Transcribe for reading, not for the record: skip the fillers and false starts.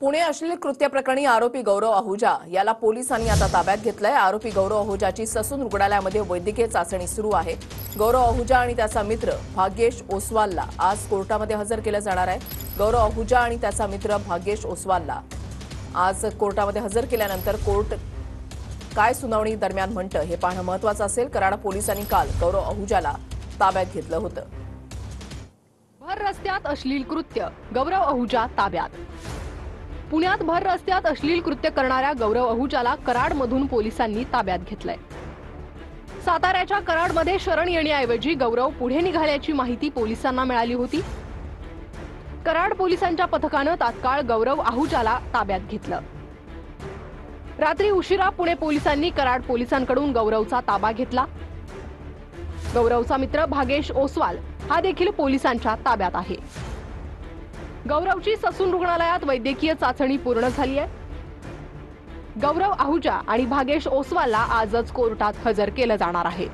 पुणे अश्लील कृत्य प्रकरणी आरोपी गौरव आहुजा याला पोलिसांनी आता ताब्यात घेतलंय। आरोपी गौरव आहुजाची ससून रुग्णालयामध्ये वैद्यकीय चाचणी सुरू आहे। गौरव आहुजा आणि त्याचा मित्र भाग्येश ओसवालला आज कोर्टामध्ये हजर केलं जाणार आहे। गौरव आहुजा आणि त्याचा मित्र भाग्येश ओसवालला आज कोर्टामध्ये हजर केल्यानंतर कोर्ट काय सुनावणी दरम्यान म्हणतं हे पाहणं महत्त्वाचं असेल। कराड पोलिसांनी काल गौरव आहुजाला ताब्यात घेतलं होतं। भर रस्त्यात अश्लील कृत्य, गौरव आहुजा ताब्यात। पुण्यात भर रस्त्यात अश्लील कृत्य करणाऱ्या गौरव आहुजाला कराडमधून पोलिसांनी ताब्यात घेतलंय। साताऱ्याच्या कराडमध्ये शरण येण्याऐवजी गौरव पुढे निघाल्याची माहिती पोलिसांना मिळाली होती। कराड पोलिसांच्या पथकानं तात्काळ गौरव आहुजाला ताब्यात घेतलं। रात्री उशिरा पुणे पोलिसांनी कराड पोलिसांकडून गौरवचा ताबा घेतला। गौरवचा मित्र भाग्येश ओसवाल हा देखील पोलिसांच्या ताब्यात आहे। गौरवची ससून रुग्णालयात वैद्यकीय चाचणी पूर्ण झाली आहे। गौरव आहुजा आणि भाग्येश ओसवालला आजच कोर्टात हजर केलं जाणार आहे।